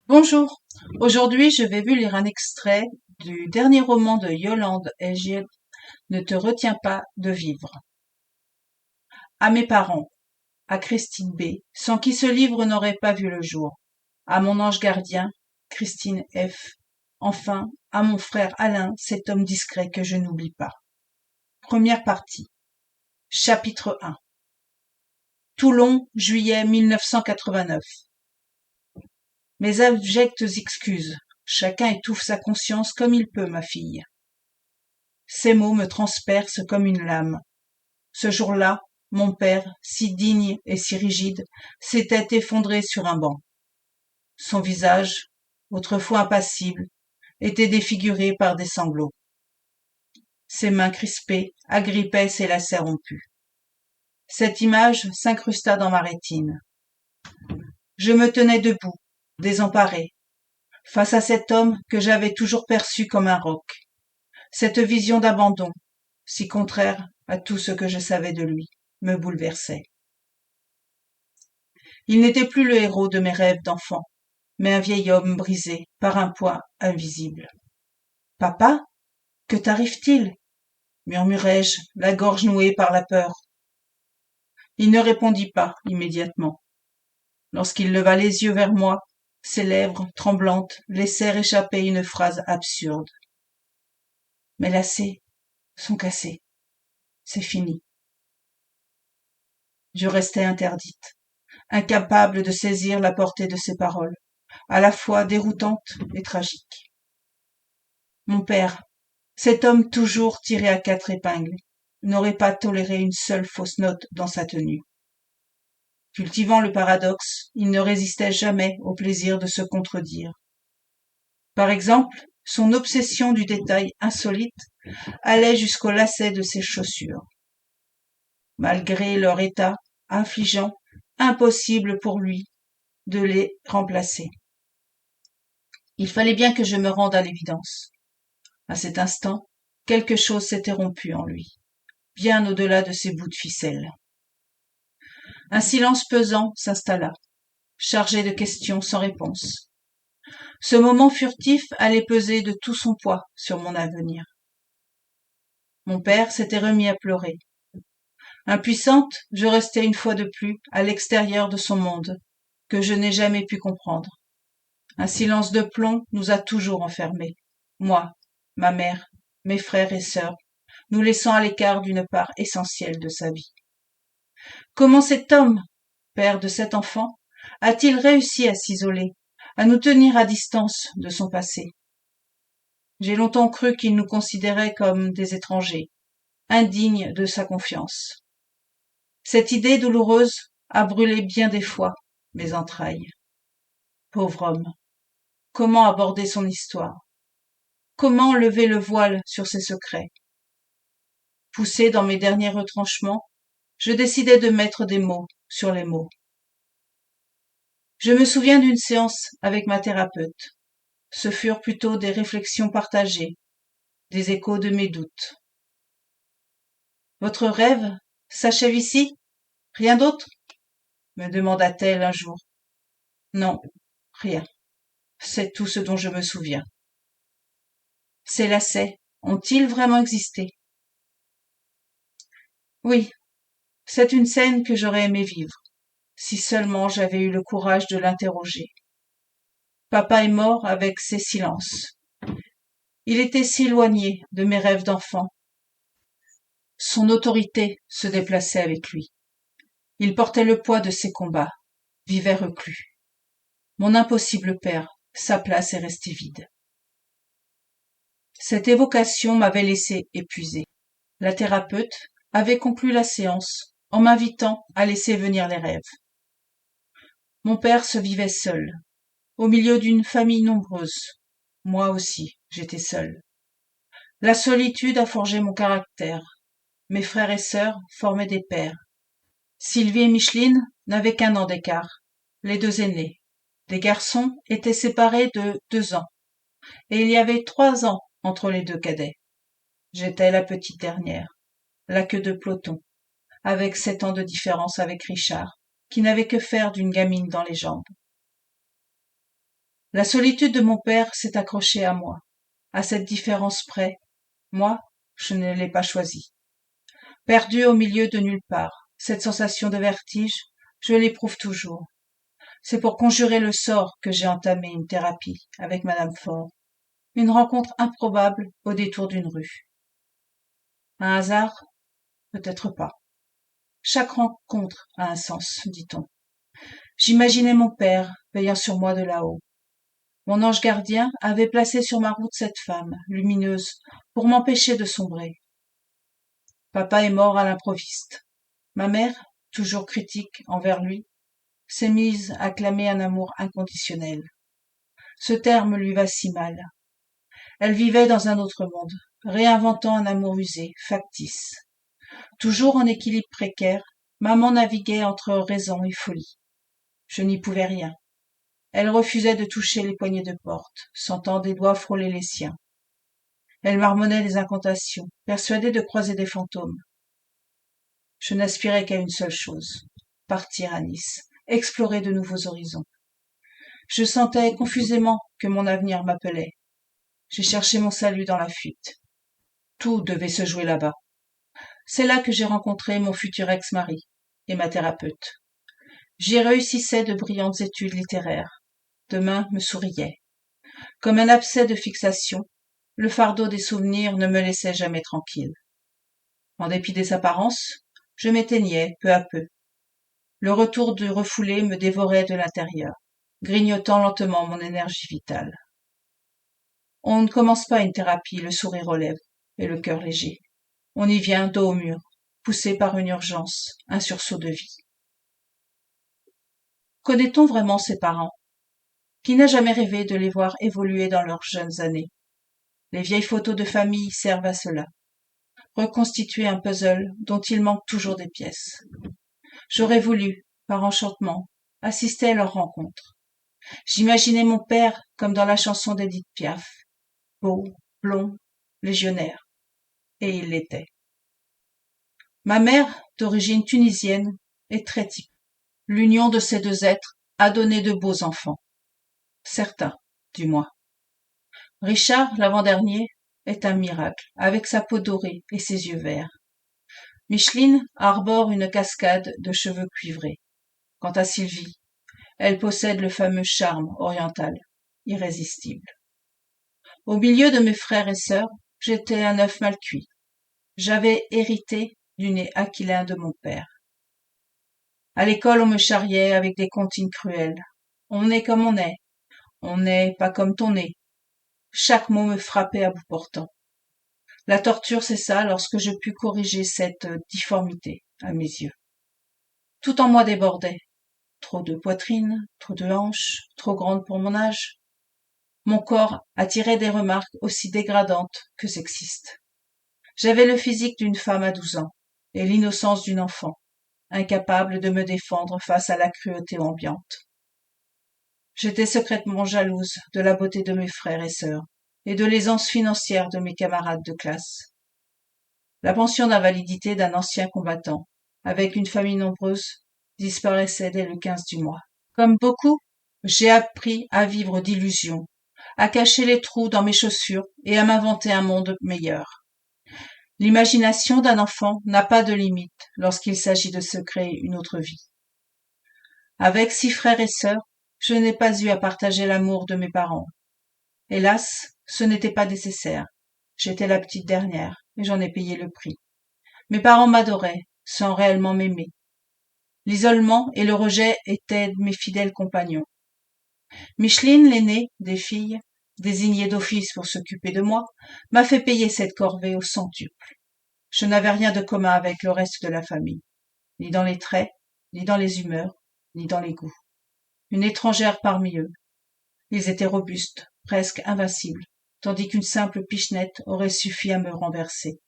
Bonjour, aujourd'hui je vais vous lire un extrait du dernier roman de Yolande Helgier, Ne te retiens pas de vivre. À mes parents, à Christine B, sans qui ce livre n'aurait pas vu le jour. À mon ange gardien, Christine F. Enfin, à mon frère Alain, cet homme discret que je n'oublie pas. Première partie. Chapitre 1. Toulon, juillet 1989. Mes abjectes excuses. Chacun étouffe sa conscience comme il peut, ma fille. Ces mots me transpercent comme une lame. Ce jour-là, mon père, si digne et si rigide, s'était effondré sur un banc. Son visage, autrefois impassible, était défiguré par des sanglots. Ses mains crispées agrippaient ses lacets rompus. Cette image s'incrusta dans ma rétine. Je me tenais debout, désemparé, face à cet homme que j'avais toujours perçu comme un roc. Cette vision d'abandon, si contraire à tout ce que je savais de lui, me bouleversait. Il n'était plus le héros de mes rêves d'enfant, mais un vieil homme brisé par un poids invisible. « Papa, que t'arrive-t-il » murmurai-je, la gorge nouée par la peur. Il ne répondit pas immédiatement. Lorsqu'il leva les yeux vers moi, ses lèvres tremblantes laissèrent échapper une phrase absurde. « Mes lacets sont cassés. C'est fini. » Je restai interdite, incapable de saisir la portée de ces paroles, à la fois déroutantes et tragiques. Mon père, cet homme toujours tiré à quatre épingles, n'aurait pas toléré une seule fausse note dans sa tenue. Cultivant le paradoxe, il ne résistait jamais au plaisir de se contredire. Par exemple, son obsession du détail insolite allait jusqu'au lacet de ses chaussures. Malgré leur état affligeant, impossible pour lui de les remplacer. Il fallait bien que je me rende à l'évidence. À cet instant, quelque chose s'était rompu en lui, bien au-delà de ses bouts de ficelle. Un silence pesant s'installa, chargé de questions sans réponse. Ce moment furtif allait peser de tout son poids sur mon avenir. Mon père s'était remis à pleurer. Impuissante, je restais une fois de plus à l'extérieur de son monde, que je n'ai jamais pu comprendre. Un silence de plomb nous a toujours enfermés, moi, ma mère, mes frères et sœurs, nous laissant à l'écart d'une part essentielle de sa vie. Comment cet homme, père de cet enfant, a-t-il réussi à s'isoler, à nous tenir à distance de son passé? J'ai longtemps cru qu'il nous considérait comme des étrangers, indignes de sa confiance. Cette idée douloureuse a brûlé bien des fois mes entrailles. Pauvre homme, comment aborder son histoire? Comment lever le voile sur ses secrets? Poussé dans mes derniers retranchements, je décidai de mettre des mots sur les mots. Je me souviens d'une séance avec ma thérapeute. Ce furent plutôt des réflexions partagées, des échos de mes doutes. Votre rêve s'achève ici? Rien d'autre? Me demanda-t-elle un jour. Non, rien. C'est tout ce dont je me souviens. Ces lacets ont-ils vraiment existé? Oui, c'est une scène que j'aurais aimé vivre, si seulement j'avais eu le courage de l'interroger. Papa est mort avec ses silences. Il était si éloigné de mes rêves d'enfant. Son autorité se déplaçait avec lui. Il portait le poids de ses combats, vivait reclus. Mon impossible père, sa place est restée vide. Cette évocation m'avait laissé épuisé. La thérapeute avait conclu la séance en m'invitant à laisser venir les rêves. Mon père se vivait seul, au milieu d'une famille nombreuse. Moi aussi, j'étais seule. La solitude a forgé mon caractère. Mes frères et sœurs formaient des pairs. Sylvie et Micheline n'avaient qu'un an d'écart, les deux aînés. Les garçons étaient séparés de 2 ans, et il y avait 3 ans entre les deux cadets. J'étais la petite dernière, la queue de peloton, avec 7 ans de différence avec Richard, qui n'avait que faire d'une gamine dans les jambes. La solitude de mon père s'est accrochée à moi. À cette différence près, moi, je ne l'ai pas choisie. Perdu au milieu de nulle part, cette sensation de vertige, je l'éprouve toujours. C'est pour conjurer le sort que j'ai entamé une thérapie avec Madame Faure. Une rencontre improbable au détour d'une rue. Un hasard? Peut-être pas. Chaque rencontre a un sens, dit-on. J'imaginais mon père veillant sur moi de là-haut. Mon ange gardien avait placé sur ma route cette femme, lumineuse, pour m'empêcher de sombrer. Papa est mort à l'improviste. Ma mère, toujours critique envers lui, s'est mise à clamer un amour inconditionnel. Ce terme lui va si mal. Elle vivait dans un autre monde, réinventant un amour usé, factice. Toujours en équilibre précaire, maman naviguait entre raison et folie. Je n'y pouvais rien. Elle refusait de toucher les poignées de porte, sentant des doigts frôler les siens. Elle marmonnait des incantations, persuadée de croiser des fantômes. Je n'aspirais qu'à une seule chose, partir à Nice, explorer de nouveaux horizons. Je sentais confusément que mon avenir m'appelait. J'ai cherché mon salut dans la fuite. Tout devait se jouer là-bas. C'est là que j'ai rencontré mon futur ex-mari et ma thérapeute. J'y réussissais de brillantes études littéraires. Demain me souriait. Comme un abcès de fixation, le fardeau des souvenirs ne me laissait jamais tranquille. En dépit des apparences, je m'éteignais peu à peu. Le retour du refoulé me dévorait de l'intérieur, grignotant lentement mon énergie vitale. On ne commence pas une thérapie le sourire aux lèvres et le cœur léger. On y vient dos au mur, poussé par une urgence, un sursaut de vie. Connaît-on vraiment ses parents? Qui n'a jamais rêvé de les voir évoluer dans leurs jeunes années? Les vieilles photos de famille servent à cela. Reconstituer un puzzle dont il manque toujours des pièces. J'aurais voulu, par enchantement, assister à leur rencontre. J'imaginais mon père comme dans la chanson d'Édith Piaf, beau, blond, légionnaire. Et il l'était. Ma mère, d'origine tunisienne, est très typique. L'union de ces deux êtres a donné de beaux enfants. Certains, du moins. Richard, l'avant-dernier, est un miracle, avec sa peau dorée et ses yeux verts. Micheline arbore une cascade de cheveux cuivrés. Quant à Sylvie, elle possède le fameux charme oriental, irrésistible. Au milieu de mes frères et sœurs, j'étais un œuf mal cuit. J'avais hérité du nez aquilin de mon père. À l'école, on me charriait avec des comptines cruelles. On est comme on n'est pas comme ton nez. Chaque mot me frappait à bout portant. La torture cessa lorsque je pus corriger cette difformité à mes yeux. Tout en moi débordait. Trop de poitrine, trop de hanches, trop grande pour mon âge. Mon corps attirait des remarques aussi dégradantes que sexistes. J'avais le physique d'une femme à 12 ans et l'innocence d'une enfant, incapable de me défendre face à la cruauté ambiante. J'étais secrètement jalouse de la beauté de mes frères et sœurs et de l'aisance financière de mes camarades de classe. La pension d'invalidité d'un ancien combattant, avec une famille nombreuse, disparaissait dès le 15 du mois. Comme beaucoup, j'ai appris à vivre d'illusions, à cacher les trous dans mes chaussures et à m'inventer un monde meilleur. L'imagination d'un enfant n'a pas de limite lorsqu'il s'agit de se créer une autre vie. Avec 6 frères et sœurs, je n'ai pas eu à partager l'amour de mes parents. Hélas, ce n'était pas nécessaire. J'étais la petite dernière et j'en ai payé le prix. Mes parents m'adoraient, sans réellement m'aimer. L'isolement et le rejet étaient mes fidèles compagnons. Micheline, l'aînée des filles, désignée d'office pour s'occuper de moi, m'a fait payer cette corvée au centuple. Je n'avais rien de commun avec le reste de la famille, ni dans les traits, ni dans les humeurs, ni dans les goûts. Une étrangère parmi eux. Ils étaient robustes, presque invincibles, tandis qu'une simple pichenette aurait suffi à me renverser.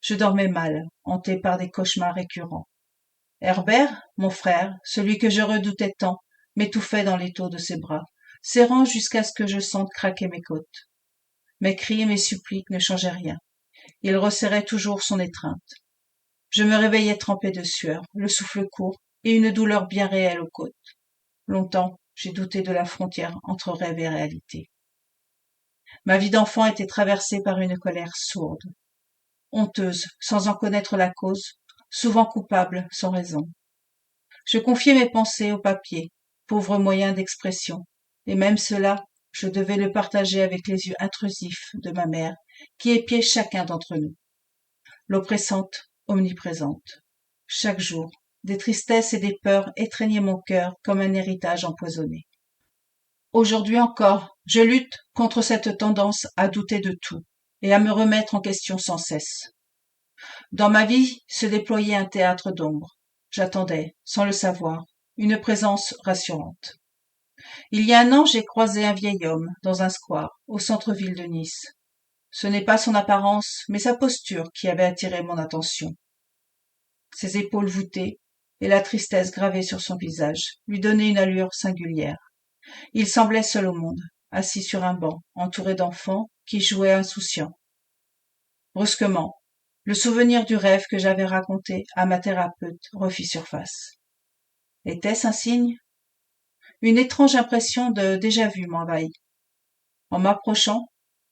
Je dormais mal, hanté par des cauchemars récurrents. Herbert, mon frère, celui que je redoutais tant, m'étouffait dans l'étau de ses bras, serrant jusqu'à ce que je sente craquer mes côtes. Mes cris et mes suppliques ne changeaient rien. Il resserrait toujours son étreinte. Je me réveillais trempé de sueur, le souffle court et une douleur bien réelle aux côtes. Longtemps, j'ai douté de la frontière entre rêve et réalité. Ma vie d'enfant était traversée par une colère sourde, honteuse, sans en connaître la cause, souvent coupable, sans raison. Je confiais mes pensées au papier, pauvre moyen d'expression, et même cela, je devais le partager avec les yeux intrusifs de ma mère, qui épiait chacun d'entre nous. L'oppressante, omniprésente. Chaque jour, des tristesses et des peurs étreignaient mon cœur comme un héritage empoisonné. Aujourd'hui encore, je lutte contre cette tendance à douter de tout et à me remettre en question sans cesse. Dans ma vie se déployait un théâtre d'ombre. J'attendais, sans le savoir, une présence rassurante. Il y a un an, j'ai croisé un vieil homme dans un square, au centre-ville de Nice. Ce n'est pas son apparence, mais sa posture qui avait attiré mon attention. Ses épaules voûtées et la tristesse gravée sur son visage lui donnaient une allure singulière. Il semblait seul au monde, assis sur un banc, entouré d'enfants qui jouaient insouciants. Brusquement, le souvenir du rêve que j'avais raconté à ma thérapeute refit surface. Était-ce un signe? Une étrange impression de déjà-vu m'envahit. En m'approchant,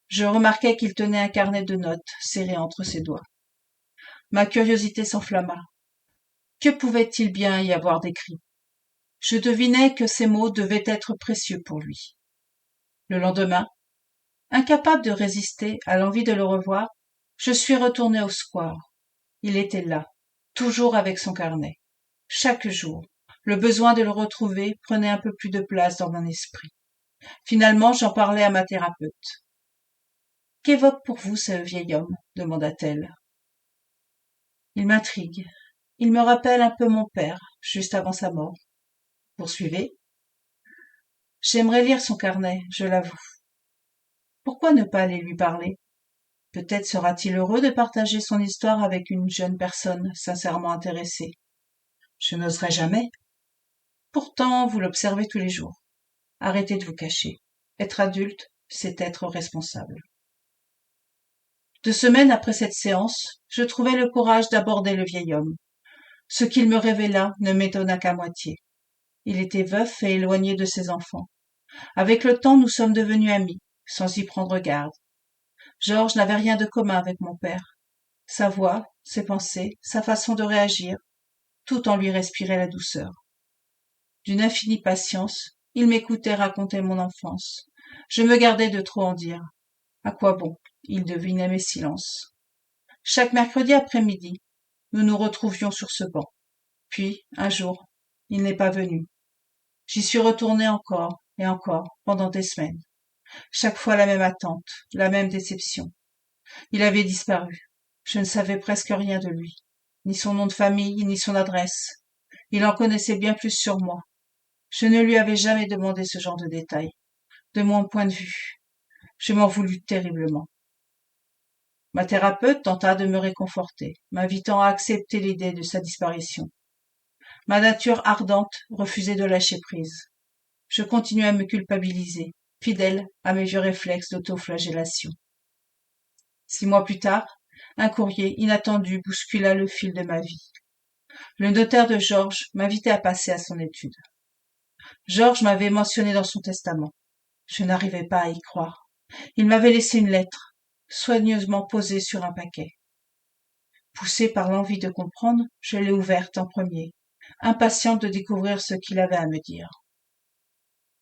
je remarquai qu'il tenait un carnet de notes serré entre ses doigts. Ma curiosité s'enflamma. Que pouvait-il bien y avoir d'écrit? Je devinai que ces mots devaient être précieux pour lui. Le lendemain, incapable de résister à l'envie de le revoir, je suis retournée au square. Il était là, toujours avec son carnet. Chaque jour, le besoin de le retrouver prenait un peu plus de place dans mon esprit. Finalement, j'en parlai à ma thérapeute. « Qu'évoque pour vous ce vieil homme ?» demanda-t-elle. « Il m'intrigue. Il me rappelle un peu mon père, juste avant sa mort. » Poursuivez. « J'aimerais lire son carnet, je l'avoue. » Pourquoi ne pas aller lui parler? Peut-être sera-t-il heureux de partager son histoire avec une jeune personne sincèrement intéressée. Je n'oserais jamais. Pourtant, vous l'observez tous les jours. Arrêtez de vous cacher. Être adulte, c'est être responsable. 2 semaines après cette séance, je trouvai le courage d'aborder le vieil homme. Ce qu'il me révéla ne m'étonna qu'à moitié. Il était veuf et éloigné de ses enfants. Avec le temps, nous sommes devenus amis, sans y prendre garde. Georges n'avait rien de commun avec mon père. Sa voix, ses pensées, sa façon de réagir, tout en lui respirait la douceur. D'une infinie patience, il m'écoutait raconter mon enfance. Je me gardais de trop en dire. À quoi bon? Il devinait mes silences. Chaque mercredi après-midi, nous nous retrouvions sur ce banc. Puis, un jour, il n'est pas venu. J'y suis retournée encore et encore pendant des semaines. Chaque fois la même attente, la même déception. Il avait disparu. Je ne savais presque rien de lui. Ni son nom de famille, ni son adresse. Il en connaissait bien plus sur moi. Je ne lui avais jamais demandé ce genre de détails. De mon point de vue, je m'en voulus terriblement. Ma thérapeute tenta de me réconforter, m'invitant à accepter l'idée de sa disparition. Ma nature ardente refusait de lâcher prise. Je continuais à me culpabiliser, fidèle à mes vieux réflexes d'autoflagellation. 6 mois plus tard, un courrier inattendu bouscula le fil de ma vie. Le notaire de Georges m'invitait à passer à son étude. Georges m'avait mentionné dans son testament. Je n'arrivais pas à y croire. Il m'avait laissé une lettre, soigneusement posée sur un paquet. Poussée par l'envie de comprendre, je l'ai ouverte en premier, impatiente de découvrir ce qu'il avait à me dire.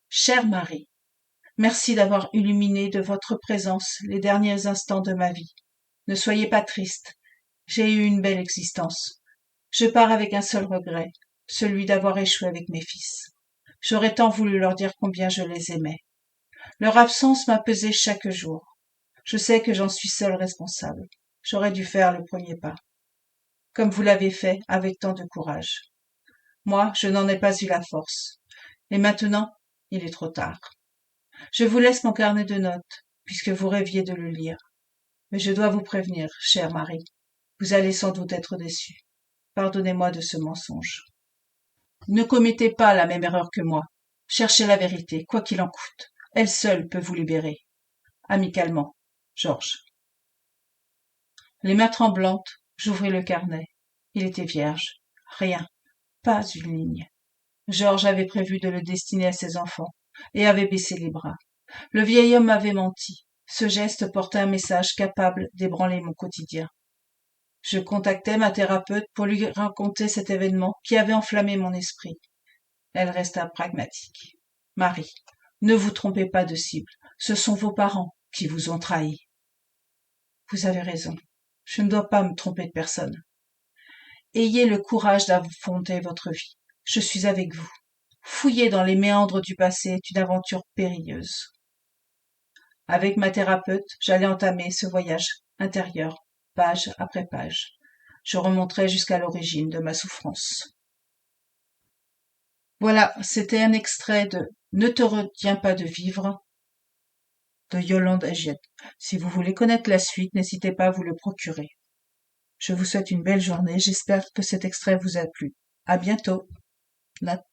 Chère Marie, merci d'avoir illuminé de votre présence les derniers instants de ma vie. Ne soyez pas triste. J'ai eu une belle existence. Je pars avec un seul regret, celui d'avoir échoué avec mes fils. J'aurais tant voulu leur dire combien je les aimais. Leur absence m'a pesé chaque jour. Je sais que j'en suis seule responsable. J'aurais dû faire le premier pas. Comme vous l'avez fait avec tant de courage. Moi, je n'en ai pas eu la force. Et maintenant, il est trop tard. Je vous laisse mon carnet de notes, puisque vous rêviez de le lire. Mais je dois vous prévenir, chère Marie. Vous allez sans doute être déçue. Pardonnez-moi de ce mensonge. Ne commettez pas la même erreur que moi. Cherchez la vérité, quoi qu'il en coûte. Elle seule peut vous libérer. Amicalement, Georges. Les mains tremblantes, j'ouvris le carnet. Il était vierge. Rien. Pas une ligne. Georges avait prévu de le destiner à ses enfants et avait baissé les bras. Le vieil homme m'avait menti. Ce geste portait un message capable d'ébranler mon quotidien. Je contactai ma thérapeute pour lui raconter cet événement qui avait enflammé mon esprit. Elle resta pragmatique. Marie, ne vous trompez pas de cible. Ce sont vos parents qui vous ont trahi. Vous avez raison. Je ne dois pas me tromper de personne. Ayez le courage d'affronter votre vie. Je suis avec vous. Fouiller dans les méandres du passé est une aventure périlleuse. Avec ma thérapeute, j'allais entamer ce voyage intérieur, page après page. Je remonterai jusqu'à l'origine de ma souffrance. Voilà, c'était un extrait de Ne te retiens pas de vivre de Yolande Agiette. Si vous voulez connaître la suite, n'hésitez pas à vous le procurer. Je vous souhaite une belle journée. J'espère que cet extrait vous a plu. À bientôt. Nat.